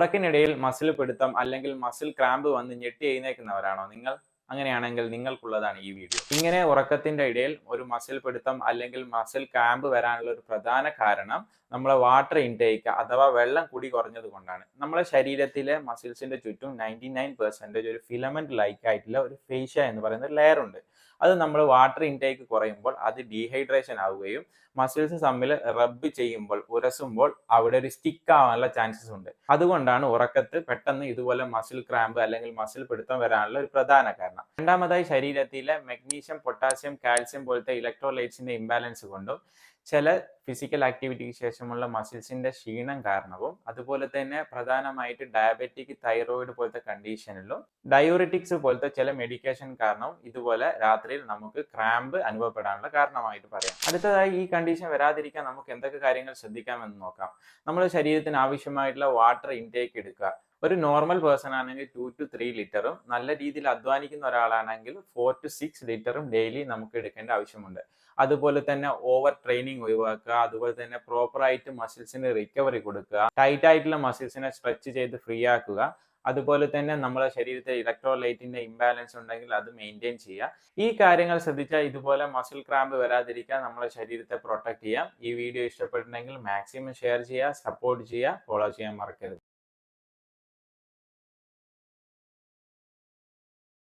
ഉറക്കിനിടയിൽ muscle പിടുത്തം അല്ലെങ്കിൽ muscle cramp വന്ന് ഞെട്ടി എഴുന്നേൽക്കുന്നവരാണോ നിങ്ങൾ? അങ്ങനെയാണെങ്കിൽ നിങ്ങൾക്കുള്ളതാണ് ഈ വീഡിയോ. ഇങ്ങനെ ഉറക്കത്തിന്റെ ഇടയിൽ ഒരു മസിൽ പിടുത്തം അല്ലെങ്കിൽ മസിൽ ക്രാമ്പ് വരാനുള്ള ഒരു പ്രധാന കാരണം നമ്മളെ വാട്ടർ ഇൻടേക്ക് അഥവാ വെള്ളം കുടി കുറഞ്ഞത് കൊണ്ടാണ്. നമ്മുടെ ശരീരത്തിലെ മസിൽസിന്റെ ചുറ്റും 99% ഒരു ഫിലമെന്റ് ലൈക്ക് ആയിട്ടുള്ള ഒരു ഫേഷ്യ എന്ന് പറയുന്ന ലെയർ ഉണ്ട്. അത് നമ്മൾ വാട്ടർ ഇൻടേക്ക് കുറയുമ്പോൾ അത് ഡീഹൈഡ്രേഷൻ ആവുകയും മസിൽസ് തമ്മിൽ റബ്ബ് ചെയ്യുമ്പോൾ ഉരസുമ്പോൾ അവിടെ ഒരു സ്റ്റിക്ക് ആവാനുള്ള ചാൻസസ് ഉണ്ട്. അതുകൊണ്ടാണ് ഉറക്കത്ത് പെട്ടെന്ന് ഇതുപോലെ മസിൽ ക്രാമ്പ് അല്ലെങ്കിൽ മസിൽ പിടുത്തം വരാനുള്ള ഒരു പ്രധാന കാരണം. രണ്ടാമതായി ശരീരത്തിലെ മഗ്നീഷ്യം, പൊട്ടാസ്യം, കാൽസ്യം പോലത്തെ ഇലക്ട്രോലൈറ്റ്സിന്റെ ഇംബാലൻസ് കൊണ്ടും ചില ഫിസിക്കൽ ആക്ടിവിറ്റിക്ക് ശേഷമുള്ള മസിൽസിന്റെ ക്ഷീണം കാരണവും അതുപോലെ തന്നെ പ്രധാനമായിട്ട് ഡയബറ്റിക്, തൈറോയിഡ് പോലത്തെ കണ്ടീഷനിലും ഡയൂറിറ്റിക്സ് പോലത്തെ ചില മെഡിക്കേഷൻ കാരണവും ഇതുപോലെ രാത്രിയിൽ നമുക്ക് ക്രാമ്പ് അനുഭവപ്പെടാനുള്ള കാരണമായിട്ട് പറയാം. അടുത്തതായി ഈ കണ്ടീഷൻ വരാതിരിക്കാൻ നമുക്ക് എന്തൊക്കെ കാര്യങ്ങൾ ശ്രദ്ധിക്കാമെന്ന് നോക്കാം. നമ്മുടെ ശരീരത്തിന് ആവശ്യമായിട്ടുള്ള വാട്ടർ ഇൻടേക്ക് എടുക്കുക. ഒരു നോർമൽ പേഴ്സൺ ആണെങ്കിൽ 2 to 3 ലിറ്ററും നല്ല രീതിയിൽ അധ്വാനിക്കുന്ന ഒരാളാണെങ്കിൽ 4 to 6 ലിറ്ററും ഡെയിലി നമുക്ക് എടുക്കേണ്ട ആവശ്യമുണ്ട്. അതുപോലെ തന്നെ ഓവർ ട്രെയിനിങ് ഒഴിവാക്കുക, അതുപോലെ തന്നെ പ്രോപ്പർ ആയിട്ട് മസിൽസിന് റിക്കവറി കൊടുക്കുക, ടൈറ്റ് ആയിട്ടുള്ള മസിൽസിനെ സ്ട്രെച്ച് ചെയ്ത് ഫ്രീ ആക്കുക, അതുപോലെ തന്നെ നമ്മുടെ ശരീരത്തിൽ ഇലക്ട്രോലൈറ്റിന്റെ ഇംബാലൻസ് ഉണ്ടെങ്കിൽ അത് മെയിൻറ്റെയിൻ ചെയ്യുക. ഈ കാര്യങ്ങൾ ശ്രദ്ധിച്ചാൽ ഇതുപോലെ മസിൽ ക്രാമ്പ് വരാതിരിക്കാൻ നമ്മുടെ ശരീരത്തെ പ്രൊട്ടക്ട് ചെയ്യാം. ഈ വീഡിയോ ഇഷ്ടപ്പെട്ടിട്ടുണ്ടെങ്കിൽ മാക്സിമം ഷെയർ ചെയ്യുക, സപ്പോർട്ട് ചെയ്യുക, ഫോളോ ചെയ്യാൻ മറക്കരുത്.